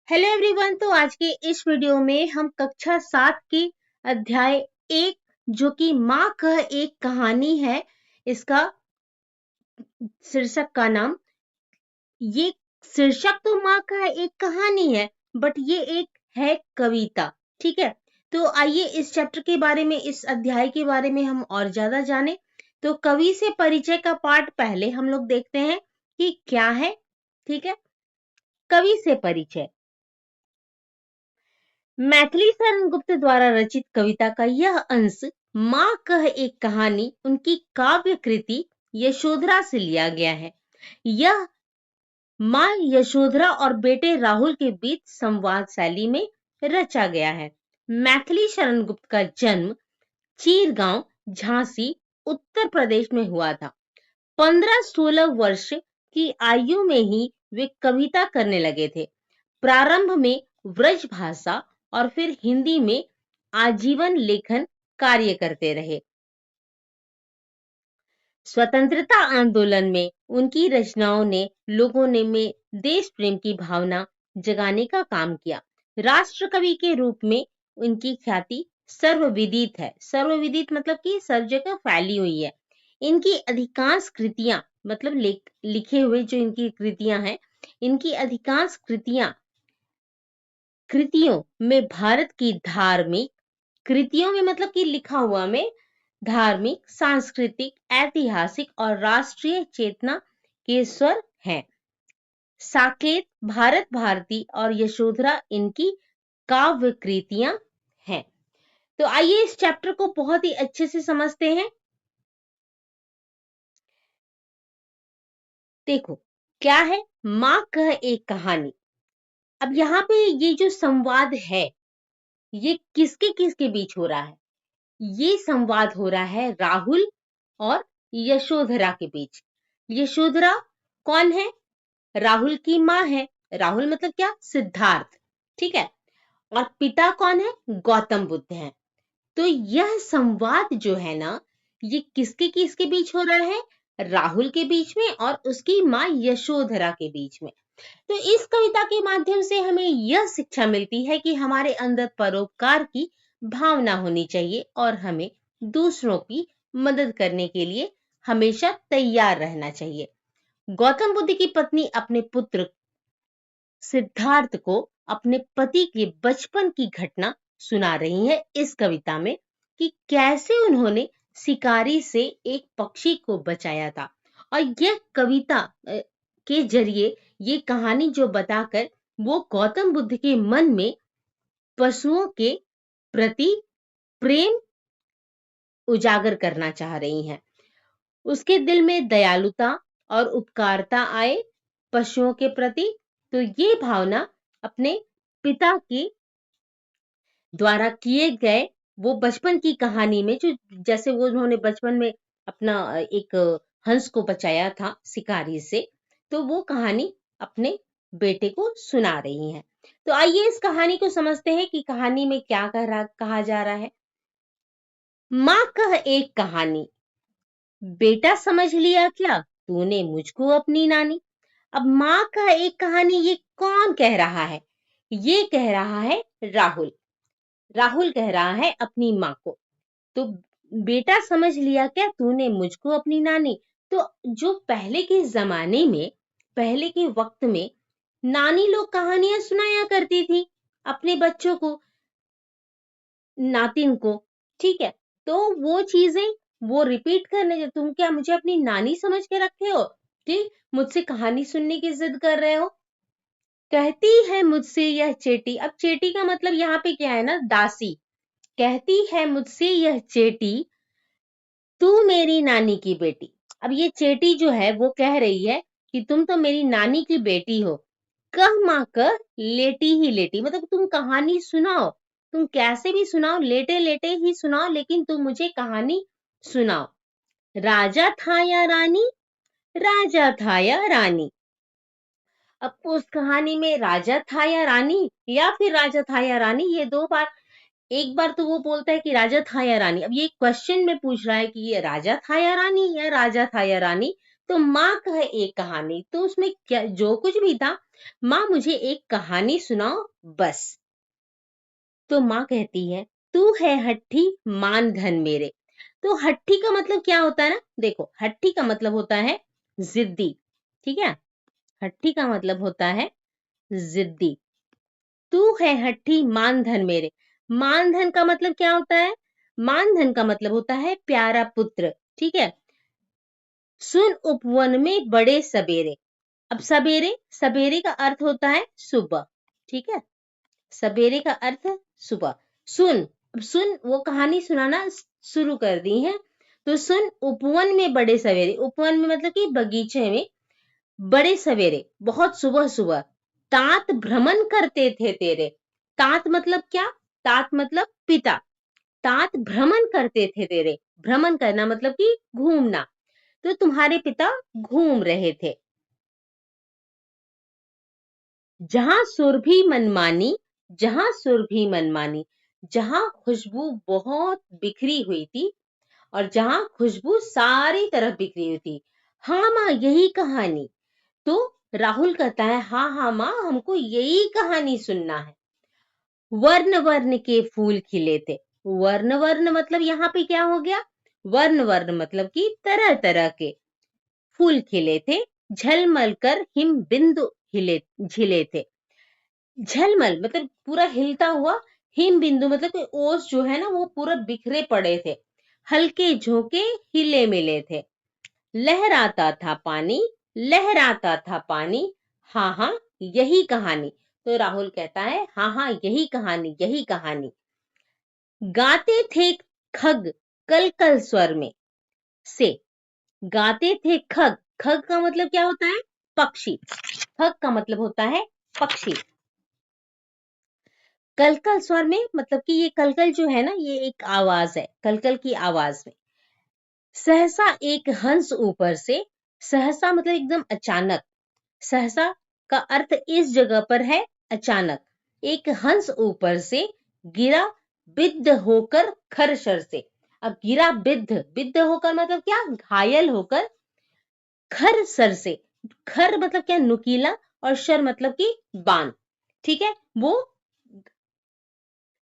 Hello everyone. तो आज के इस वीडियो में हम कक्षा 7 के अध्याय 1 जो कि माँ का एक कहानी है, इसका शीर्षक का नाम, ये शीर्षक तो माँ का एक कहानी है बट ये एक है कविता। ठीक है, तो आइए इस चैप्टर के बारे में, इस अध्याय के बारे में हम और ज्यादा जाने। तो कवि से परिचय का पार्ट पहले हम लोग देखते हैं कि क्या है। ठीक है, कवि से परिचय। मैथिली शरण गुप्त द्वारा रचित कविता का यह अंश माँ कह एक कहानी उनकी काव्य कृति यशोधरा से लिया गया है। यह माँ यशोधरा और बेटे राहुल के बीच संवाद शैली में रचा गया है। मैथिली शरण गुप्त का जन्म चीरगांव, झांसी, उत्तर प्रदेश में हुआ था। 15-16 वर्ष की आयु में ही वे कविता करने लगे थे। प्रारंभ में ब्रज भाषा और फिर हिंदी में आजीवन लेखन कार्य करते रहे। स्वतंत्रता आंदोलन में उनकी रचनाओं ने लोगों में देश प्रेम की भावना जगाने का काम किया। राष्ट्र कवि के रूप में उनकी ख्याति सर्वविदित है। सर्वविदित मतलब कि सब जगह फैली हुई है। इनकी अधिकांश कृतियां, मतलब लिखे हुए जो इनकी कृतियां हैं, इनकी अधिकांश कृतियों में भारत की धार्मिक कृतियों में, मतलब कि लिखा हुआ में, धार्मिक, सांस्कृतिक, ऐतिहासिक और राष्ट्रीय चेतना के स्वर हैं। साकेत, भारत भारती और यशोधरा इनकी काव्य कृतियां हैं। तो आइए इस चैप्टर को बहुत ही अच्छे से समझते हैं। देखो क्या है, माँ कह एक कहानी। अब यहाँ पे ये जो संवाद है, ये किसके किसके बीच हो रहा है? ये संवाद हो रहा है राहुल और यशोधरा के बीच। यशोधरा कौन है? राहुल की माँ है। राहुल मतलब क्या? सिद्धार्थ। ठीक है, और पिता कौन है? गौतम बुद्ध हैं। तो यह संवाद जो है ना, ये किसके किसके बीच हो रहा है? राहुल के बीच में और उसकी माँ यशोधरा के बीच में। तो इस कविता के माध्यम से हमें यह शिक्षा मिलती है कि हमारे अंदर परोपकार की भावना होनी चाहिए और हमें दूसरों की मदद करने के लिए हमेशा तैयार रहना चाहिए। गौतम बुद्ध की पत्नी अपने पुत्र सिद्धार्थ को अपने पति के बचपन की घटना सुना रही है इस कविता में, कि कैसे उन्होंने शिकारी से एक पक्षी को बचाया था। और यह कविता के जरिए ये कहानी जो बताकर वो गौतम बुद्ध के मन में पशुओं के प्रति प्रेम उजागर करना चाह रही हैं। उसके दिल में दयालुता और उपकारता आए पशुओं के प्रति। तो ये भावना अपने पिता के द्वारा किए गए वो बचपन की कहानी में, जो जैसे वो उन्होंने बचपन में अपना एक हंस को बचाया था शिकारी से, तो वो कहानी अपने बेटे को सुना रही हैं। तो आइए इस कहानी को समझते हैं कि कहानी में क्या कहा जा रहा है। माँ कह एक कहानी, बेटा समझ लिया क्या तूने मुझको अपनी नानी। अब माँ का एक कहानी, ये कौन कह रहा है? ये कह रहा है राहुल। राहुल कह रहा है अपनी माँ को, तो बेटा समझ लिया क्या तूने मुझको अपनी नानी। तो जो पहले के जमाने में, पहले के वक्त में नानी लोग कहानियां सुनाया करती थी अपने बच्चों को, नातिन को। ठीक है, तो वो चीजें वो रिपीट करने, जो तुम क्या मुझे अपनी नानी समझ के रखे हो कि मुझसे कहानी सुनने की जिद कर रहे हो। कहती है मुझसे यह चेटी। अब चेटी का मतलब यहाँ पे क्या है ना, दासी। कहती है मुझसे यह चेटी तू मेरी नानी की बेटी। अब ये चेटी जो है वो कह रही है कि तुम तो मेरी नानी की बेटी हो। कह माँ कर लेटी ही लेटी, मतलब तुम कहानी सुनाओ, तुम कैसे भी सुनाओ, लेटे लेटे ही सुनाओ, लेकिन तुम मुझे कहानी सुनाओ। राजा था या रानी, राजा था या रानी। अब उस कहानी में राजा था या रानी, या फिर राजा था या रानी, ये दो बार, एक बार तो वो बोलता है कि राजा था या रानी। अब ये क्वेश्चन में पूछ रहा है कि ये राजा था या रानी, या राजा था या रानी। तो माँ कह एक कहानी, तो उसमें क्या जो कुछ भी था माँ मुझे एक कहानी सुनाओ बस। तो माँ कहती है, तू है हट्ठी मान धन मेरे। तो हट्ठी का मतलब क्या होता है ना, देखो हट्ठी का मतलब होता है जिद्दी। ठीक है, हट्ठी का मतलब होता है जिद्दी। तू है हट्ठी मान धन मेरे। मान धन का मतलब क्या होता है? मान धन का मतलब होता है प्यारा पुत्र। ठीक है, सुन उपवन में बड़े सबेरे। अब सवेरे, सवेरे का अर्थ होता है सुबह। ठीक है, सवेरे का अर्थ सुबह। सुन, अब सुन, वो कहानी सुनाना शुरू कर दी है। तो सुन उपवन में बड़े सवेरे, उपवन में मतलब कि बगीचे में बड़े सवेरे, बहुत सुबह सुबह तात भ्रमण करते थे तेरे। तात मतलब क्या? तात मतलब पिता। तात भ्रमण करते थे तेरे। भ्रमण करना मतलब कि घूमना। तो तुम्हारे पिता घूम रहे थे। जहां सुरभि मनमानी, जहां सुरभि मनमानी, जहां खुशबू बहुत बिखरी हुई थी, और जहां खुशबू सारी तरफ बिखरी हुई थी। हाँ माँ, यही कहानी। तो राहुल कहता है, हाँ हाँ माँ, हमको यही कहानी सुनना है। वर्ण वर्ण के फूल खिले थे। वर्ण वर्ण मतलब यहाँ पे क्या हो गया? वर्ण वर्ण मतलब कि तरह तरह के फूल खिले थे। झलमल कर हिम बिंदु हिले झिले थे। झलमल मतलब पूरा हिलता हुआ, हिम बिंदु मतलब कि ओस जो है ना वो पूरा बिखरे पड़े थे। हल्के झोंके हिले मिले थे। लहराता था पानी, लहराता था पानी। हाँ हाँ यही कहानी। तो राहुल कहता है, हाँ हाँ यही कहानी, यही कहानी। गाते थे खग कल कल स्वर में से। गाते थे खग। खग का मतलब क्या होता है? पक्षी। खग का मतलब होता है पक्षी। कलकल स्वर में मतलब कि ये कलकल जो है ना, ये एक आवाज है, कलकल की आवाज में। सहसा एक हंस ऊपर से। सहसा मतलब एकदम अचानक। सहसा का अर्थ इस जगह पर है अचानक। एक हंस ऊपर से गिरा बिद्ध होकर खरशर से। अब गिरा बिद्ध, बिद्ध होकर मतलब क्या? घायल होकर। खर सर से, खर मतलब क्या? नुकीला, और शर मतलब कि बाण। ठीक है, वो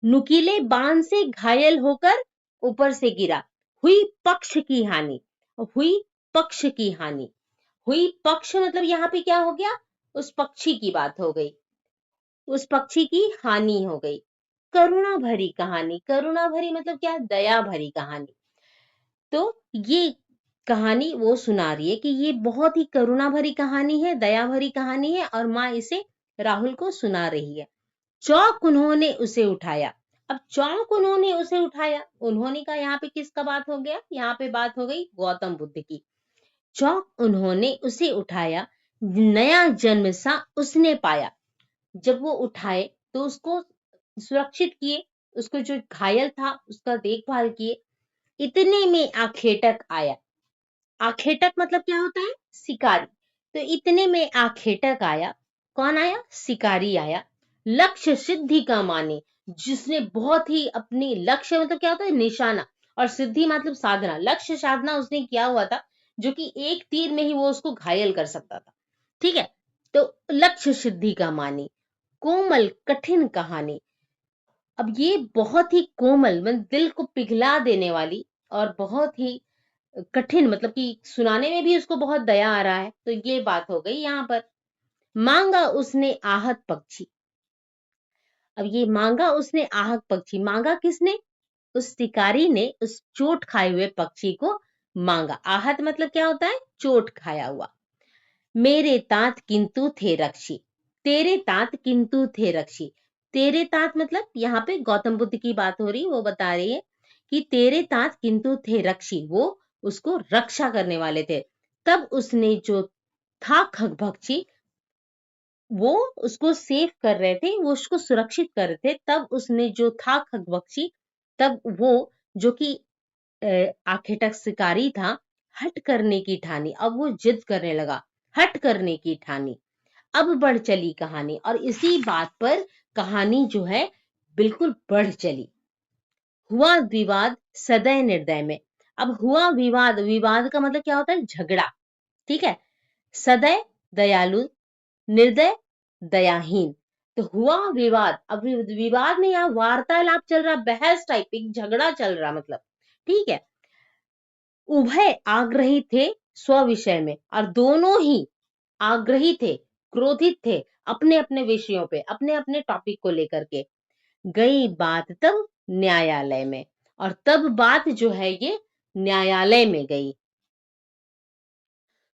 नुकीले बाण से घायल होकर ऊपर से गिरा। हुई पक्ष की हानि। हुई पक्ष की हानि। हुई पक्ष मतलब यहाँ पे क्या हो गया? उस पक्षी की बात हो गई, उस पक्षी की हानि हो गई। करुणा भरी कहानी। करुणा भरी मतलब क्या? दया भरी कहानी। तो ये कहानी वो सुना रही है कि ये बहुत ही करुणा भरी कहानी है, दया भरी कहानी है, और माँ इसे राहुल को सुना रही है। चौक उन्होंने उसे उठाया। अब चौक उन्होंने उसे उठाया, उन्होंने का यहाँ पे किसका बात हो गया? यहाँ पे बात हो गई गौतम बुद्ध की। चौक उन्होंने उसे उठाया, नया जन्म सा उसने पाया। जब वो उठाए तो उसको सुरक्षित किए, उसको जो घायल था उसका देखभाल किए। इतने में आखेटक आया। आखेटक मतलब क्या होता है? शिकारी। तो इतने में आखेटक आया। कौन आया? शिकारी आया। लक्ष्य सिद्धि का माने, जिसने बहुत ही अपनी लक्ष्य मतलब क्या होता है? निशाना, और सिद्धि मतलब साधना। लक्ष्य साधना उसने किया हुआ था, जो कि एक तीर में ही वो उसको घायल कर सकता था। ठीक है, तो लक्ष्य सिद्धि का माने, कोमल कठिन कहानी। अब ये बहुत ही कोमल मतलब दिल को पिघला देने वाली, और बहुत ही कठिन मतलब कि सुनाने में भी उसको बहुत दया आ रहा है। तो ये बात हो गई यहाँ पर। मांगा उसने आहत पक्षी। अब ये मांगा उसने आहत पक्षी, मांगा किसने? उस शिकारी ने उस चोट खाए हुए पक्षी को मांगा। आहत मतलब क्या होता है? चोट खाया हुआ। मेरे तात किंतु थे रक्षी। तेरे तात किंतु थे रक्षी। तेरे तात मतलब यहाँ पे गौतम बुद्ध की बात हो रही, वो बता रही है कि तेरे तात किंतु थे रक्षी, वो उसको रक्षा करने वाले थे। तब उसने जो था खगभक्षी, वो उसको सेफ कर रहे थे, वो उसको सुरक्षित कर रहे थे। तब उसने जो था खगभक्षी, तब वो जो कि आखेटक शिकारी था, हट करने की ठानी। अब वो जिद करने लगा, हट करने की ठानी। अब बढ़ चली कहानी, और इसी बात पर कहानी जो है बिल्कुल बढ़ चली। हुआ विवाद सदय निर्दय में। अब हुआ विवाद, विवाद का मतलब क्या होता है? झगड़ा। ठीक है, सदय दयालु, निर्दय दयाहीन। तो हुआ विवाद। अब विवाद में यहाँ वार्तालाप चल रहा, बहस टाइप, एक झगड़ा चल रहा, मतलब ठीक है। उभय आग्रही थे स्व विषय में, और दोनों ही आग्रही थे, क्रोधित थे अपने अपने विषयों पे, अपने अपने टॉपिक को लेकर के। गई बात तब न्यायालय में, और तब बात जो है ये न्यायालय में गई।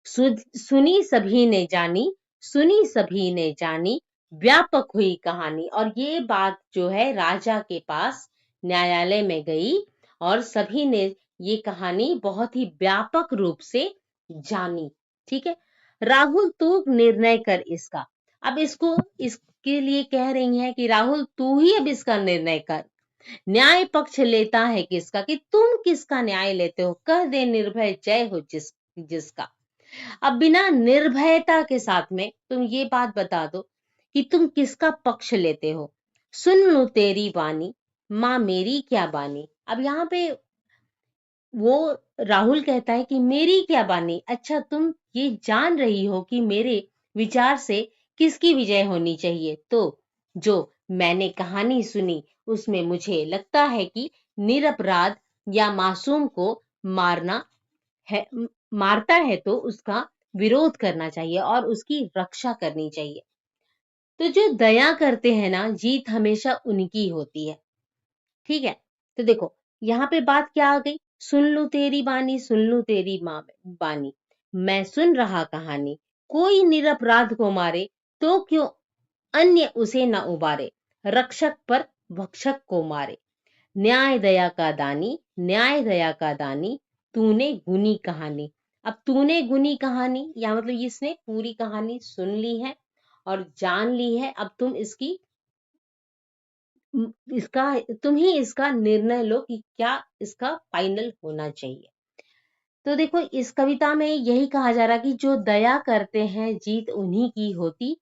सुनी सभी ने जानी, सुनी सभी ने जानी, व्यापक हुई कहानी। और ये बात जो है राजा के पास न्यायालय में गई, और सभी ने ये कहानी बहुत ही व्यापक रूप से जानी। ठीक है, राहुल तू निर्णय कर इसका। अब इसके लिए कह रही हैं कि राहुल तू ही अब इसका निर्णय कर। न्याय पक्ष लेता है किसका, कि तुम किसका न्याय लेते हो, कह दे निर्भय जय हो जिसका। अब बिना निर्भयता के साथ में तुम ये बात बता दो कि तुम किसका पक्ष लेते हो। सुन लो तेरी वाणी, माँ मेरी क्या बानी। अब यहाँ पे वो राहुल कहता है कि मेरी क्या बानी, अच्छा तुम ये जान रही हो कि मेरे विचार से किसकी विजय होनी चाहिए। तो जो मैंने कहानी सुनी उसमें मुझे लगता है कि निरपराध या मासूम को मारना है, मारता है तो उसका विरोध करना चाहिए और उसकी रक्षा करनी चाहिए। तो जो दया करते हैं ना, जीत हमेशा उनकी होती है। ठीक है, तो देखो यहाँ पे बात क्या आ गई, सुन लू तेरी बानी, सुन लू तेरी माँ बानी, मैं सुन रहा कहानी, कोई निरपराध को मारे तो क्यों अन्य उसे न उबारे, रक्षक पर भक्षक को मारे, न्याय दया का दानी, न्याय दया का दानी, तूने गुनी कहानी। अब तूने गुनी कहानी या मतलब इसने पूरी कहानी सुन ली है और जान ली है। अब तुम ही इसका निर्णय लो कि क्या इसका फाइनल होना चाहिए। तो देखो इस कविता में यही कहा जा रहा है कि जो दया करते हैं जीत उन्हीं की होती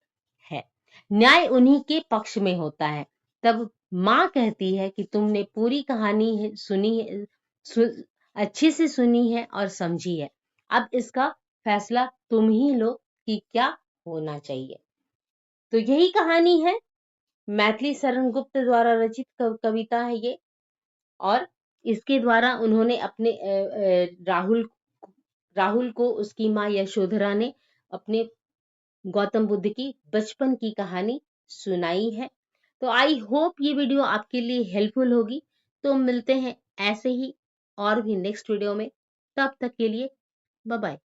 है, न्याय उन्हीं के पक्ष में होता है। तब माँ कहती है कि तुमने पूरी कहानी सुनी है, अच्छे से सुनी है और समझी है, अब इसका फैसला तुम ही लो कि क्या होना चाहिए। तो यही कहानी है, मैथिली शरण गुप्त द्वारा रचित कविता है ये। और इसके द्वारा उन्होंने अपने राहुल को उसकी माँ यशोधरा ने अपने गौतम बुद्ध की बचपन की कहानी सुनाई है। तो आई होप ये वीडियो आपके लिए हेल्पफुल होगी। तो मिलते हैं ऐसे ही और भी नेक्स्ट वीडियो में, तब तक के लिए बाय बाय।